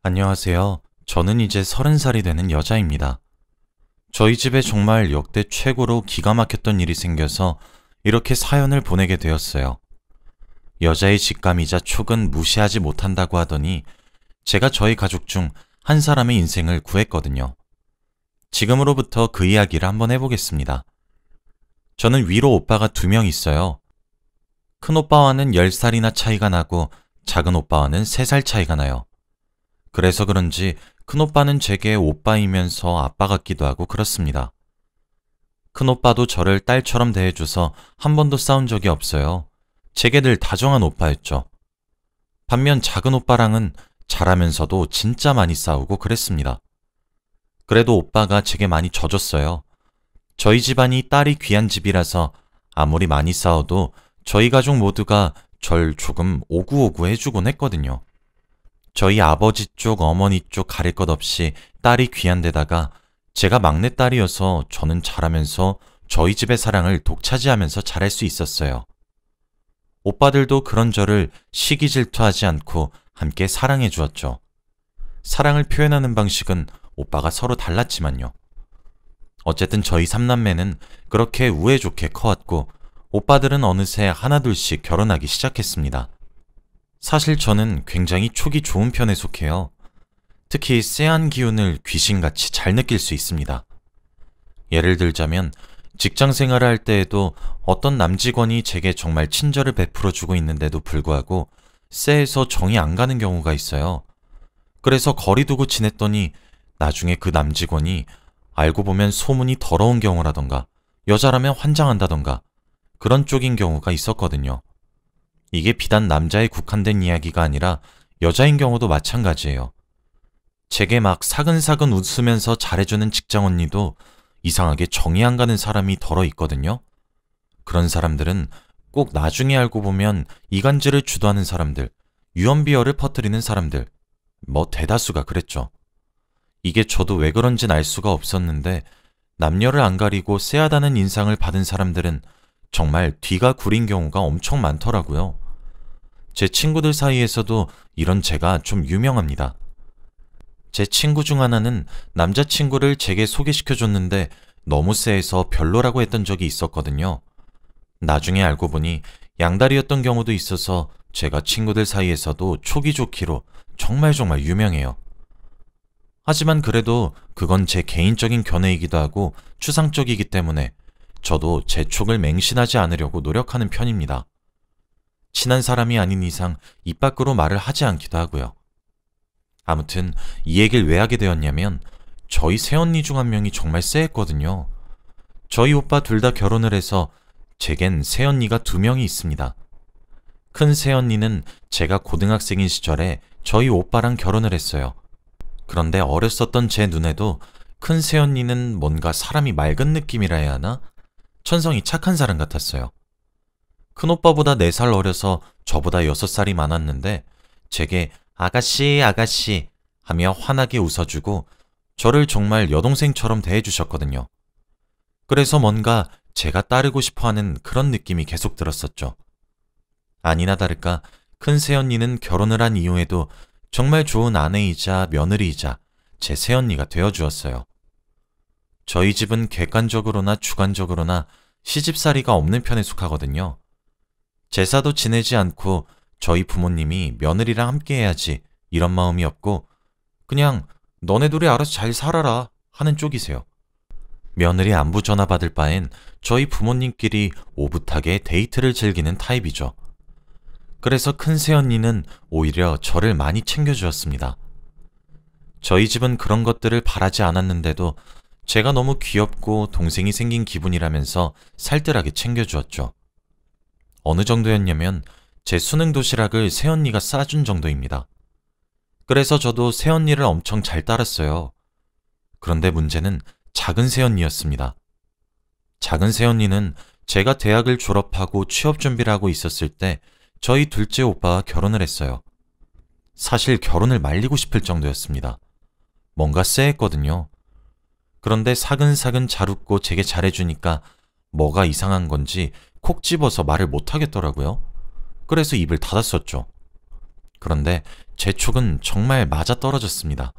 안녕하세요. 저는 이제 30살이 되는 여자입니다. 저희 집에 정말 역대 최고로 기가 막혔던 일이 생겨서 이렇게 사연을 보내게 되었어요. 여자의 직감이자 촉은 무시하지 못한다고 하더니 제가 저희 가족 중 한 사람의 인생을 구했거든요. 지금으로부터 그 이야기를 한번 해보겠습니다. 저는 위로 오빠가 2명 있어요. 큰 오빠와는 10살이나 차이가 나고 작은 오빠와는 3살 차이가 나요. 그래서 그런지 큰오빠는 제게 오빠이면서 아빠 같기도 하고 그렇습니다. 큰오빠도 저를 딸처럼 대해줘서 한 번도 싸운 적이 없어요. 제게 늘 다정한 오빠였죠. 반면 작은 오빠랑은 잘하면서도 진짜 많이 싸우고 그랬습니다. 그래도 오빠가 제게 많이 져줬어요. 저희 집안이 딸이 귀한 집이라서 아무리 많이 싸워도 저희 가족 모두가 절 조금 오구오구 해주곤 했거든요. 저희 아버지 쪽, 어머니 쪽 가릴 것 없이 딸이 귀한 데다가 제가 막내딸이어서 저는 잘하면서 저희 집의 사랑을 독차지하면서 잘할 수 있었어요. 오빠들도 그런 저를 시기 질투하지 않고 함께 사랑해 주었죠. 사랑을 표현하는 방식은 오빠가 서로 달랐지만요. 어쨌든 저희 3남매는 그렇게 우애 좋게 커왔고 오빠들은 어느새 하나둘씩 결혼하기 시작했습니다. 사실 저는 굉장히 촉이 좋은 편에 속해요. 특히 쎄한 기운을 귀신같이 잘 느낄 수 있습니다. 예를 들자면 직장 생활을 할 때에도 어떤 남직원이 제게 정말 친절을 베풀어주고 있는데도 불구하고 쎄해서 정이 안 가는 경우가 있어요. 그래서 거리 두고 지냈더니 나중에 그 남직원이 알고 보면 소문이 더러운 경우라던가 여자라면 환장한다던가 그런 쪽인 경우가 있었거든요. 이게 비단 남자에 국한된 이야기가 아니라 여자인 경우도 마찬가지예요. 제게 막 사근사근 웃으면서 잘해주는 직장 언니도 이상하게 정이 안 가는 사람이 덜어 있거든요. 그런 사람들은 꼭 나중에 알고 보면 이간질을 주도하는 사람들, 유언비어를 퍼뜨리는 사람들, 대다수가 그랬죠. 이게 저도 왜 그런진 알 수가 없었는데 남녀를 안 가리고 쎄하다는 인상을 받은 사람들은 정말 뒤가 구린 경우가 엄청 많더라고요. 제 친구들 사이에서도 이런 제가 좀 유명합니다. 제 친구 중 하나는 남자친구를 제게 소개시켜줬는데 너무 쎄해서 별로라고 했던 적이 있었거든요. 나중에 알고 보니 양다리였던 경우도 있어서 제가 친구들 사이에서도 촉이 좋기로 정말 유명해요. 하지만 그래도 그건 제 개인적인 견해이기도 하고 추상적이기 때문에 저도 제 촉을 맹신하지 않으려고 노력하는 편입니다. 친한 사람이 아닌 이상 입 밖으로 말을 하지 않기도 하고요. 아무튼 이 얘기를 왜 하게 되었냐면 저희 새언니 중 한 명이 정말 쎄했거든요. 저희 오빠 둘 다 결혼을 해서 제겐 새언니가 2명이 있습니다. 큰 새언니는 제가 고등학생인 시절에 저희 오빠랑 결혼을 했어요. 그런데 어렸었던 제 눈에도 큰 새언니는 뭔가 사람이 맑은 느낌이라 해야 하나? 천성이 착한 사람 같았어요. 큰오빠보다 4살 어려서 저보다 6살이 많았는데 제게 아가씨 아가씨 하며 환하게 웃어주고 저를 정말 여동생처럼 대해주셨거든요. 그래서 뭔가 제가 따르고 싶어하는 그런 느낌이 계속 들었었죠. 아니나 다를까 큰 새언니는 결혼을 한 이후에도 정말 좋은 아내이자 며느리이자 제 새언니가 되어주었어요. 저희 집은 객관적으로나 주관적으로나 시집살이가 없는 편에 속하거든요. 제사도 지내지 않고 저희 부모님이 며느리랑 함께 해야지 이런 마음이 없고 그냥 너네 둘이 알아서 잘 살아라 하는 쪽이세요. 며느리 안부 전화 받을 바엔 저희 부모님끼리 오붓하게 데이트를 즐기는 타입이죠. 그래서 큰 새언니는 오히려 저를 많이 챙겨주었습니다. 저희 집은 그런 것들을 바라지 않았는데도 제가 너무 귀엽고 동생이 생긴 기분이라면서 살뜰하게 챙겨주었죠. 어느 정도였냐면 제 수능 도시락을 새언니가 싸준 정도입니다. 그래서 저도 새언니를 엄청 잘 따랐어요. 그런데 문제는 작은 새언니였습니다. 작은 새언니는 제가 대학을 졸업하고 취업 준비를 하고 있었을 때 저희 둘째 오빠와 결혼을 했어요. 사실 결혼을 말리고 싶을 정도였습니다. 뭔가 쎄했거든요. 그런데 사근사근 잘 웃고 제게 잘해주니까 뭐가 이상한 건지 콕 집어서 말을 못하겠더라고요. 그래서 입을 닫았었죠. 그런데 제 촉은 정말 맞아떨어졌습니다.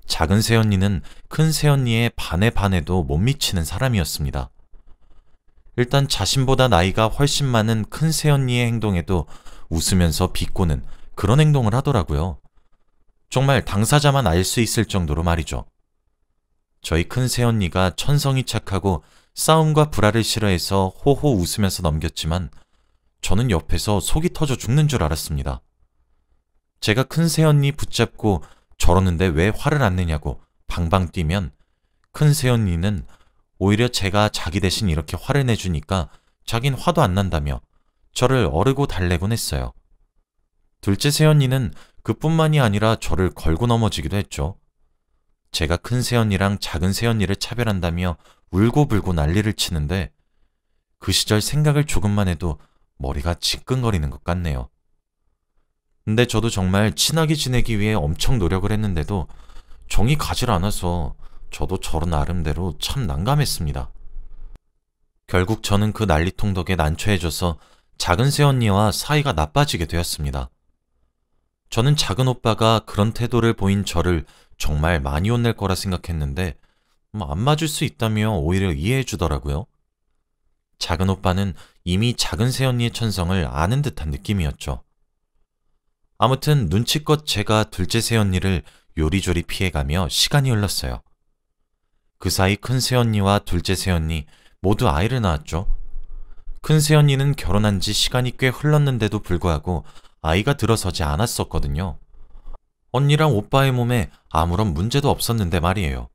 작은 새언니는 큰 새언니의 반에 반에도 못 미치는 사람이었습니다. 일단 자신보다 나이가 훨씬 많은 큰 새언니의 행동에도 웃으면서 비꼬는 그런 행동을 하더라고요. 정말 당사자만 알 수 있을 정도로 말이죠. 저희 큰 새언니가 천성이 착하고 싸움과 불화를 싫어해서 호호 웃으면서 넘겼지만 저는 옆에서 속이 터져 죽는 줄 알았습니다. 제가 큰 새언니 붙잡고 저러는데 왜 화를 안 내냐고 방방 뛰면 큰 새언니는 오히려 제가 자기 대신 이렇게 화를 내주니까 자긴 화도 안 난다며 저를 어르고 달래곤 했어요. 둘째 새언니는 그뿐만이 아니라 저를 걸고 넘어지기도 했죠. 제가 큰 새언니랑 작은 새언니를 차별한다며 울고불고 난리를 치는데 그 시절 생각을 조금만 해도 머리가 지끈거리는 것 같네요. 근데 저도 정말 친하게 지내기 위해 엄청 노력을 했는데도 정이 가질 않아서 저도 저런 나름대로 참 난감했습니다. 결국 저는 그 난리통 덕에 난처해져서 작은 새언니와 사이가 나빠지게 되었습니다. 저는 작은 오빠가 그런 태도를 보인 저를 정말 많이 혼낼 거라 생각했는데 안 맞을 수 있다며 오히려 이해해 주더라고요. 작은 오빠는 이미 작은 새언니의 천성을 아는 듯한 느낌이었죠. 아무튼 눈치껏 제가 둘째 새언니를 요리조리 피해가며 시간이 흘렀어요. 그 사이 큰 새언니와 둘째 새언니 모두 아이를 낳았죠. 큰 새언니는 결혼한 지 시간이 꽤 흘렀는데도 불구하고 아이가 들어서지 않았었거든요. 언니랑 오빠의 몸에 아무런 문제도 없었는데 말이에요.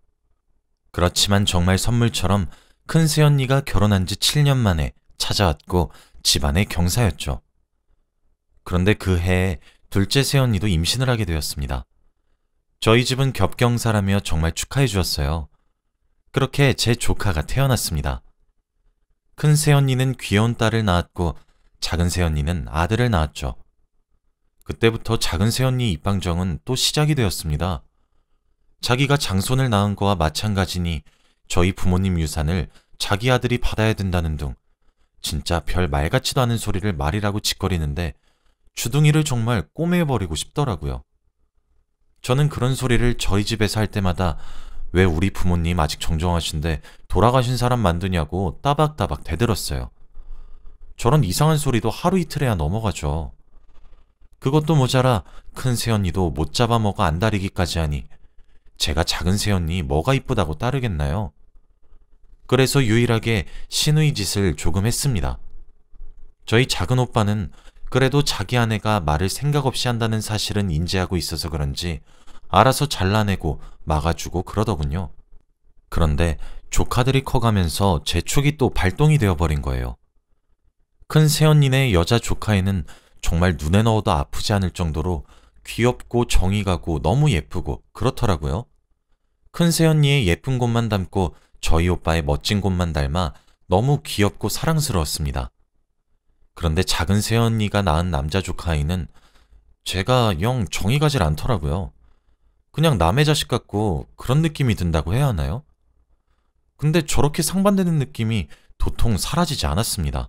그렇지만 정말 선물처럼 큰 새언니가 결혼한 지 7년 만에 찾아왔고 집안의 경사였죠. 그런데 그 해에 둘째 새언니도 임신을 하게 되었습니다. 저희 집은 겹경사라며 정말 축하해 주었어요. 그렇게 제 조카가 태어났습니다. 큰 새언니는 귀여운 딸을 낳았고 작은 새언니는 아들을 낳았죠. 그때부터 작은 새언니 입방정은 또 시작이 되었습니다. 자기가 장손을 낳은 거와 마찬가지니 저희 부모님 유산을 자기 아들이 받아야 된다는 둥 진짜 별 말 같지도 않은 소리를 말이라고 짓거리는데 주둥이를 정말 꼬매버리고 싶더라고요. 저는 그런 소리를 저희 집에서 할 때마다 왜 우리 부모님 아직 정정하신데 돌아가신 사람 만드냐고 따박따박 대들었어요. 저런 이상한 소리도 하루 이틀 해야 넘어가죠. 그것도 모자라 큰 새언니도 못 잡아먹어 안달이기까지 하니 제가 작은 새언니 뭐가 이쁘다고 따르겠나요? 그래서 유일하게 시누이 짓을 조금 했습니다. 저희 작은 오빠는 그래도 자기 아내가 말을 생각 없이 한다는 사실은 인지하고 있어서 그런지 알아서 잘라내고 막아주고 그러더군요. 그런데 조카들이 커가면서 제 촉이 또 발동이 되어버린 거예요. 큰 새언니네 여자 조카애는 정말 눈에 넣어도 아프지 않을 정도로 귀엽고 정이 가고 너무 예쁘고 그렇더라고요. 큰 새언니의 예쁜 곳만 닮고 저희 오빠의 멋진 곳만 닮아 너무 귀엽고 사랑스러웠습니다. 그런데 작은 새언니가 낳은 남자 조카아이는 제가 영 정이 가질 않더라고요. 그냥 남의 자식 같고 그런 느낌이 든다고 해야 하나요? 근데 저렇게 상반되는 느낌이 도통 사라지지 않았습니다.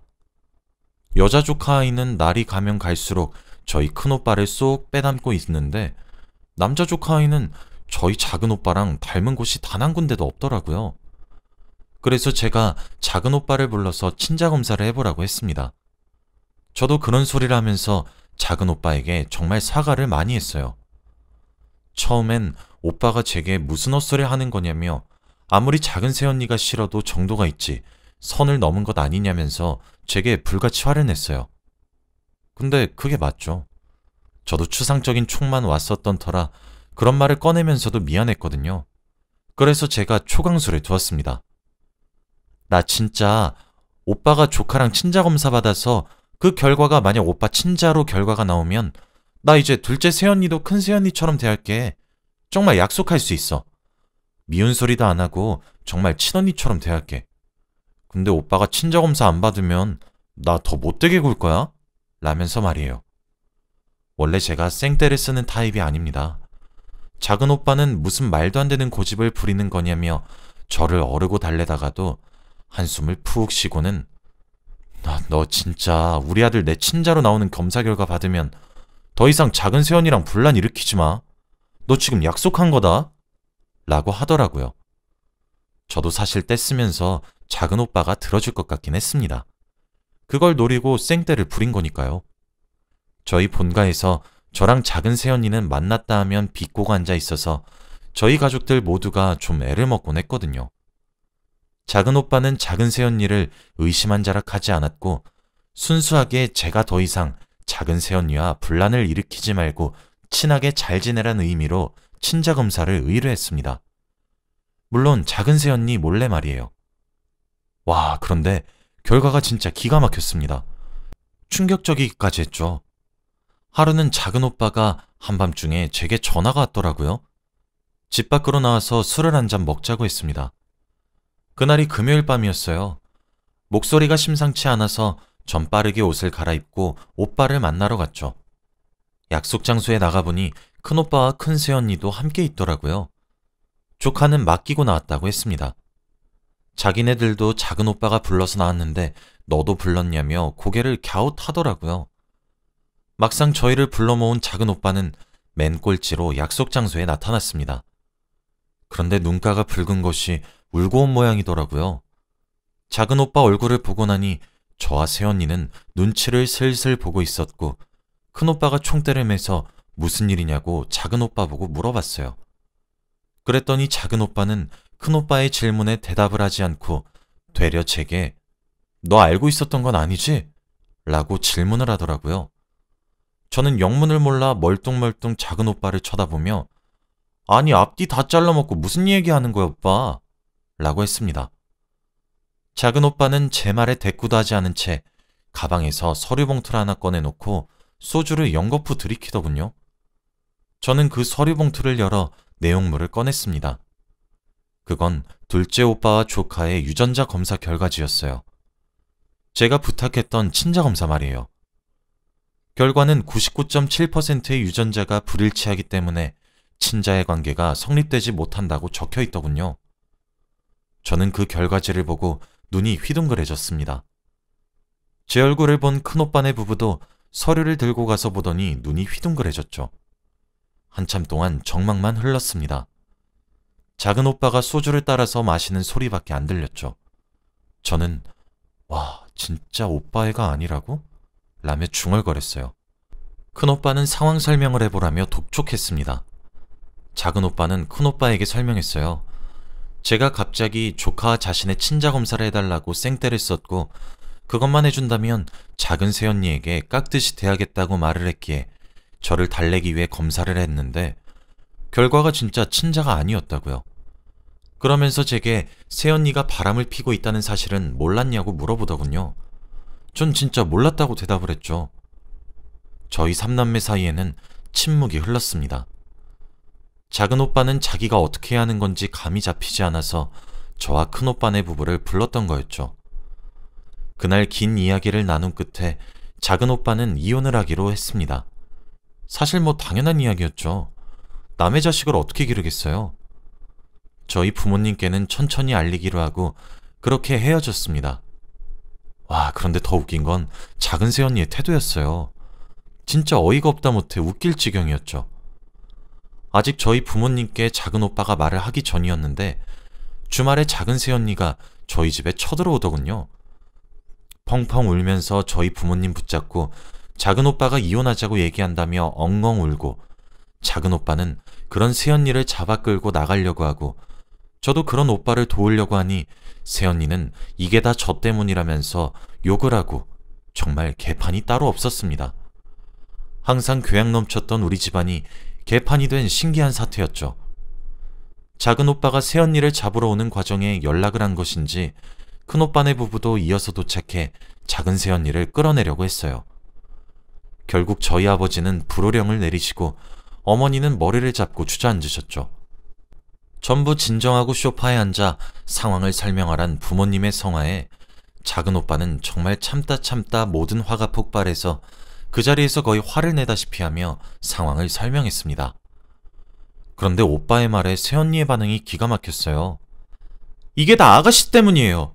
여자 조카아이는 날이 가면 갈수록 저희 큰오빠를 쏙 빼닮고 있는데 남자 조카아이는 저희 작은오빠랑 닮은 곳이 단 한 군데도 없더라고요. 그래서 제가 작은오빠를 불러서 친자검사를 해보라고 했습니다. 저도 그런 소리를 하면서 작은오빠에게 정말 사과를 많이 했어요. 처음엔 오빠가 제게 무슨 헛소리 하는 거냐며 아무리 작은 새언니가 싫어도 정도가 있지 선을 넘은 것 아니냐면서 제게 불같이 화를 냈어요. 근데 그게 맞죠. 저도 추상적인 촉만 왔었던 터라 그런 말을 꺼내면서도 미안했거든요. 그래서 제가 초강수를 두었습니다. 나 진짜 오빠가 조카랑 친자검사 받아서 그 결과가 만약 오빠 친자로 결과가 나오면 나 이제 둘째 새언니도 큰 새언니처럼 대할게. 정말 약속할 수 있어. 미운 소리도 안 하고 정말 친언니처럼 대할게. 근데 오빠가 친자검사 안 받으면 나 더 못되게 굴 거야? 라면서 말이에요. 원래 제가 생떼를 쓰는 타입이 아닙니다. 작은 오빠는 무슨 말도 안 되는 고집을 부리는 거냐며 저를 어르고 달래다가도 한숨을 푹 쉬고는 너 진짜 우리 아들 내 친자로 나오는 검사 결과 받으면 더 이상 작은 세연이랑 분란 일으키지 마. 너 지금 약속한 거다. 라고 하더라고요. 저도 사실 떼쓰면서 작은 오빠가 들어줄 것 같긴 했습니다. 그걸 노리고 쌩떼를 부린 거니까요. 저희 본가에서 저랑 작은 세연이는 만났다 하면 비꼬고 앉아 있어서 저희 가족들 모두가 좀 애를 먹곤 했거든요. 작은 오빠는 작은 세연이를 의심한 자락하지 않았고 순수하게 제가 더 이상 작은 세연이와 분란을 일으키지 말고 친하게 잘 지내란 의미로 친자 검사를 의뢰했습니다. 물론 작은 세연이 몰래 말이에요. 와, 그런데 결과가 진짜 기가 막혔습니다. 충격적이기까지 했죠. 하루는 작은 오빠가 한밤중에 제게 전화가 왔더라고요. 집 밖으로 나와서 술을 한 잔 먹자고 했습니다. 그날이 금요일 밤이었어요. 목소리가 심상치 않아서 전 빠르게 옷을 갈아입고 오빠를 만나러 갔죠. 약속 장소에 나가보니 큰오빠와 큰새언니도 함께 있더라고요. 조카는 맡기고 나왔다고 했습니다. 자기네들도 작은 오빠가 불러서 나왔는데 너도 불렀냐며 고개를 갸웃하더라고요. 막상 저희를 불러 모은 작은 오빠는 맨 꼴찌로 약속 장소에 나타났습니다. 그런데 눈가가 붉은 것이 울고 온 모양이더라고요. 작은 오빠 얼굴을 보고 나니 저와 새언니는 눈치를 슬슬 보고 있었고 큰오빠가 총대를 매서 무슨 일이냐고 작은 오빠 보고 물어봤어요. 그랬더니 작은 오빠는 큰오빠의 질문에 대답을 하지 않고 되려 제게 너 알고 있었던 건 아니지? 라고 질문을 하더라고요. 저는 영문을 몰라 멀뚱멀뚱 작은 오빠를 쳐다보며 아니 앞뒤 다 잘라먹고 무슨 얘기하는 거야 오빠? 라고 했습니다. 작은 오빠는 제 말에 대꾸도 하지 않은 채 가방에서 서류 봉투를 하나 꺼내놓고 소주를 연거푸 들이키더군요. 저는 그 서류 봉투를 열어 내용물을 꺼냈습니다. 그건 둘째 오빠와 조카의 유전자 검사 결과지였어요. 제가 부탁했던 친자 검사 말이에요. 결과는 99.7%의 유전자가 불일치하기 때문에 친자의 관계가 성립되지 못한다고 적혀 있더군요. 저는 그 결과지를 보고 눈이 휘둥그레졌습니다. 제 얼굴을 본 큰오빠네 부부도 서류를 들고 가서 보더니 눈이 휘둥그레졌죠. 한참 동안 정막만 흘렀습니다. 작은 오빠가 소주를 따라서 마시는 소리밖에 안 들렸죠. 저는 와, 진짜 오빠 애가 아니라고? 라며 중얼거렸어요. 큰오빠는 상황 설명을 해보라며 독촉했습니다. 작은 오빠는 큰오빠에게 설명했어요. 제가 갑자기 조카와 자신의 친자 검사를 해달라고 쌩떼를 썼고 그것만 해준다면 작은 새언니에게 깍듯이 대하겠다고 말을 했기에 저를 달래기 위해 검사를 했는데 결과가 진짜 친자가 아니었다고요. 그러면서 제게 새언니가 바람을 피고 있다는 사실은 몰랐냐고 물어보더군요. 전 진짜 몰랐다고 대답을 했죠. 저희 삼남매 사이에는 침묵이 흘렀습니다. 작은 오빠는 자기가 어떻게 해야 하는 건지 감이 잡히지 않아서 저와 큰오빠네 부부를 불렀던 거였죠. 그날 긴 이야기를 나눈 끝에 작은 오빠는 이혼을 하기로 했습니다. 사실 뭐 당연한 이야기였죠. 남의 자식을 어떻게 기르겠어요. 저희 부모님께는 천천히 알리기로 하고 그렇게 헤어졌습니다. 와, 그런데 더 웃긴 건 작은 새언니의 태도였어요. 진짜 어이가 없다 못해 웃길 지경이었죠. 아직 저희 부모님께 작은 오빠가 말을 하기 전이었는데 주말에 작은 새언니가 저희 집에 쳐들어오더군요. 펑펑 울면서 저희 부모님 붙잡고 작은 오빠가 이혼하자고 얘기한다며 엉엉 울고 작은 오빠는 그런 새언니를 잡아 끌고 나가려고 하고 저도 그런 오빠를 도우려고 하니 새언니는 이게 다 저 때문이라면서 욕을 하고 정말 개판이 따로 없었습니다. 항상 교양 넘쳤던 우리 집안이 개판이 된 신기한 사태였죠. 작은 오빠가 새언니를 잡으러 오는 과정에 연락을 한 것인지 큰오빠네 부부도 이어서 도착해 작은 새언니를 끌어내려고 했어요. 결국 저희 아버지는 불호령을 내리시고 어머니는 머리를 잡고 주저앉으셨죠. 전부 진정하고 소파에 앉아 상황을 설명하란 부모님의 성화에 작은 오빠는 정말 참다 모든 화가 폭발해서 그 자리에서 거의 화를 내다시피 하며 상황을 설명했습니다. 그런데 오빠의 말에 새언니의 반응이 기가 막혔어요. 이게 다 아가씨 때문이에요.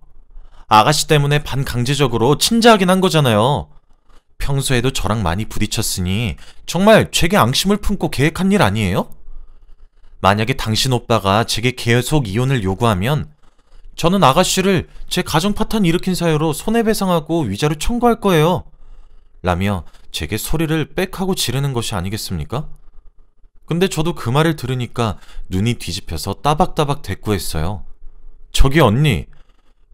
아가씨 때문에 반강제적으로 친자하긴 한 거잖아요. 평소에도 저랑 많이 부딪혔으니 정말 제게 앙심을 품고 계획한 일 아니에요? 만약에 당신 오빠가 제게 계속 이혼을 요구하면 저는 아가씨를 제 가정 파탄 일으킨 사유로 손해배상하고 위자료 청구할 거예요. 라며 제게 소리를 빽하고 지르는 것이 아니겠습니까? 근데 저도 그 말을 들으니까 눈이 뒤집혀서 따박따박 대꾸했어요. 저기 언니,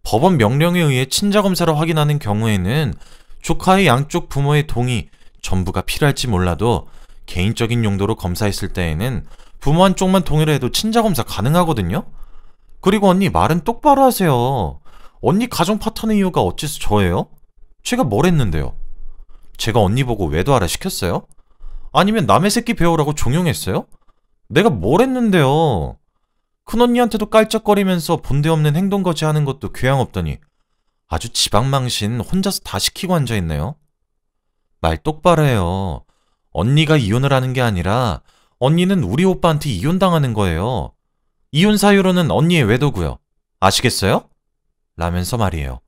법원 명령에 의해 친자검사를 확인하는 경우에는 조카의 양쪽 부모의 동의, 전부가 필요할지 몰라도 개인적인 용도로 검사했을 때에는 부모 한쪽만 동의를 해도 친자검사 가능하거든요? 그리고 언니 말은 똑바로 하세요. 언니 가정 파탄의 이유가 어째서 저예요? 제가 뭘 했는데요? 제가 언니 보고 외도하라 시켰어요? 아니면 남의 새끼 배우라고 종용했어요? 내가 뭘 했는데요? 큰언니한테도 깔짝거리면서 본데없는 행동거지 하는 것도 교양 없더니 아주 지방망신 혼자서 다 시키고 앉아있네요. 말 똑바로 해요. 언니가 이혼을 하는 게 아니라 언니는 우리 오빠한테 이혼당하는 거예요. 이혼 사유로는 언니의 외도고요. 아시겠어요? 라면서 말이에요.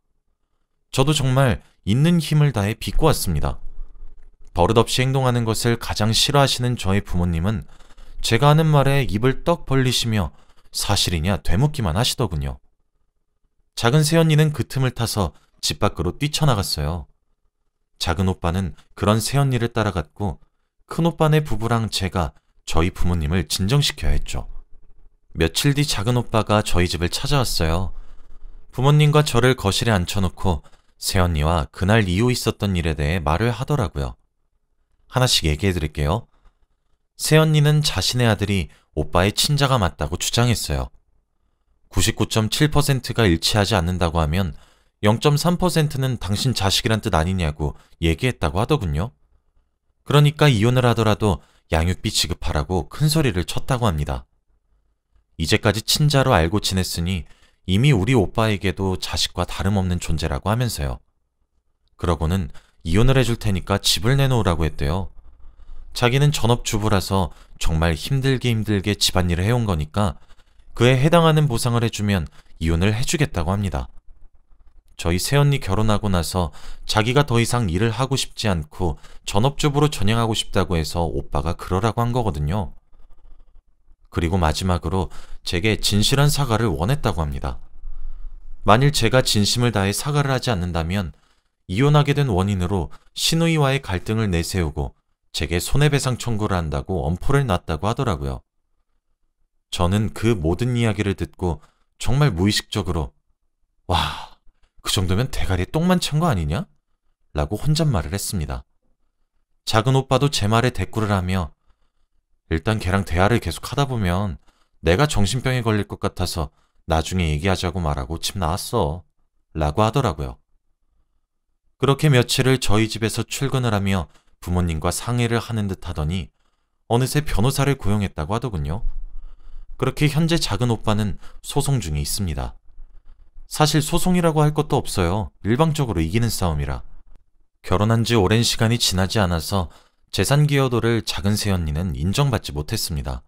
저도 정말 있는 힘을 다해 비꼬았습니다. 버릇없이 행동하는 것을 가장 싫어하시는 저희 부모님은 제가 하는 말에 입을 떡 벌리시며 사실이냐 되묻기만 하시더군요. 작은 새언니는 그 틈을 타서 집 밖으로 뛰쳐나갔어요. 작은 오빠는 그런 새언니를 따라갔고 큰 오빠네 부부랑 제가 저희 부모님을 진정시켜야 했죠. 며칠 뒤 작은 오빠가 저희 집을 찾아왔어요. 부모님과 저를 거실에 앉혀놓고 새언니와 그날 이후 있었던 일에 대해 말을 하더라고요. 하나씩 얘기해 드릴게요. 새언니는 자신의 아들이 오빠의 친자가 맞다고 주장했어요. 99.7%가 일치하지 않는다고 하면 0.3%는 당신 자식이란 뜻 아니냐고 얘기했다고 하더군요. 그러니까 이혼을 하더라도 양육비 지급하라고 큰 소리를 쳤다고 합니다. 이제까지 친자로 알고 지냈으니 이미 우리 오빠에게도 자식과 다름없는 존재라고 하면서요. 그러고는 이혼을 해줄 테니까 집을 내놓으라고 했대요. 자기는 전업주부라서 정말 힘들게 집안일을 해온 거니까 그에 해당하는 보상을 해주면 이혼을 해주겠다고 합니다. 저희 새언니 결혼하고 나서 자기가 더 이상 일을 하고 싶지 않고 전업주부로 전향하고 싶다고 해서 오빠가 그러라고 한 거거든요. 그리고 마지막으로 제게 진실한 사과를 원했다고 합니다. 만일 제가 진심을 다해 사과를 하지 않는다면 이혼하게 된 원인으로 시누이와의 갈등을 내세우고 제게 손해배상 청구를 한다고 엄포를 놨다고 하더라고요. 저는 그 모든 이야기를 듣고 정말 무의식적으로 와, 그 정도면 대가리에 똥만 찬 거 아니냐? 라고 혼잣말을 했습니다. 작은 오빠도 제 말에 대꾸를 하며 일단 걔랑 대화를 계속 하다 보면 내가 정신병에 걸릴 것 같아서 나중에 얘기하자고 말하고 집 나왔어. 라고 하더라고요. 그렇게 며칠을 저희 집에서 출근을 하며 부모님과 상의를 하는 듯 하더니 어느새 변호사를 고용했다고 하더군요. 그렇게 현재 작은 오빠는 소송 중에 있습니다. 사실 소송이라고 할 것도 없어요. 일방적으로 이기는 싸움이라. 결혼한 지 오랜 시간이 지나지 않아서 재산 기여도를 작은 새언니는 인정받지 못했습니다.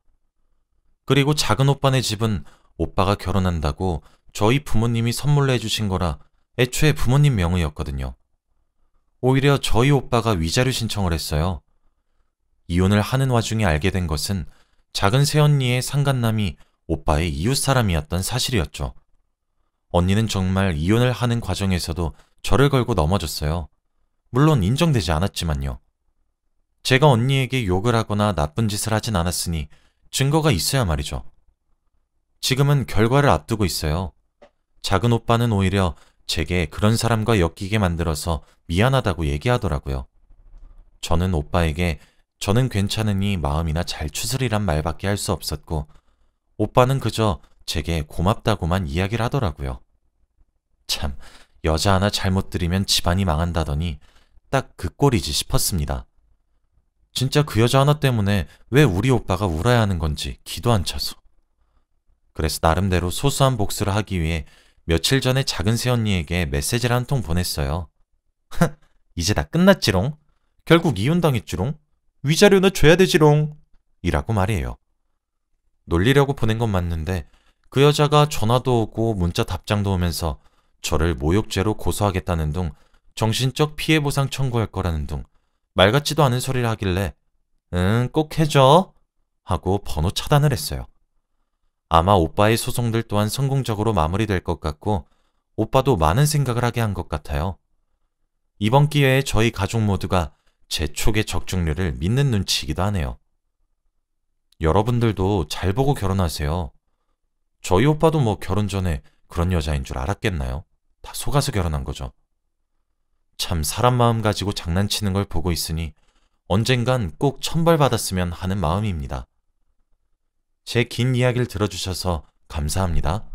그리고 작은 오빠네 집은 오빠가 결혼한다고 저희 부모님이 선물로 해주신 거라 애초에 부모님 명의였거든요. 오히려 저희 오빠가 위자료 신청을 했어요. 이혼을 하는 와중에 알게 된 것은 작은 새언니의 상간남이 오빠의 이웃 사람이었던 사실이었죠. 언니는 정말 이혼을 하는 과정에서도 저를 걸고 넘어졌어요. 물론 인정되지 않았지만요. 제가 언니에게 욕을 하거나 나쁜 짓을 하진 않았으니 증거가 있어야 말이죠. 지금은 결과를 앞두고 있어요. 작은 오빠는 오히려 제게 그런 사람과 엮이게 만들어서 미안하다고 얘기하더라고요. 저는 오빠에게 저는 괜찮으니 마음이나 잘 추스리란 말밖에 할 수 없었고 오빠는 그저 제게 고맙다고만 이야기를 하더라고요. 참, 여자 하나 잘못 들이면 집안이 망한다더니 딱 그 꼴이지 싶었습니다. 진짜 그 여자 하나 때문에 왜 우리 오빠가 울어야 하는 건지 기도 안 차서. 그래서 나름대로 소소한 복수를 하기 위해 며칠 전에 작은 새언니에게 메시지를 한 통 보냈어요. 이제 다 끝났지롱. 결국 이혼당했지롱. 위자료나 줘야 되지롱. 이라고 말이에요. 놀리려고 보낸 건 맞는데 그 여자가 전화도 오고 문자 답장도 오면서 저를 모욕죄로 고소하겠다는 둥 정신적 피해보상 청구할 거라는 둥 말 같지도 않은 소리를 하길래 응, 꼭 해줘 하고 번호 차단을 했어요. 아마 오빠의 소송들 또한 성공적으로 마무리될 것 같고 오빠도 많은 생각을 하게 한 것 같아요. 이번 기회에 저희 가족 모두가 제 촉의 적중률을 믿는 눈치이기도 하네요. 여러분들도 잘 보고 결혼하세요. 저희 오빠도 뭐 결혼 전에 그런 여자인 줄 알았겠나요? 다 속아서 결혼한 거죠. 참 사람 마음 가지고 장난치는 걸 보고 있으니 언젠간 꼭 천벌받았으면 하는 마음입니다. 제 긴 이야기를 들어주셔서 감사합니다.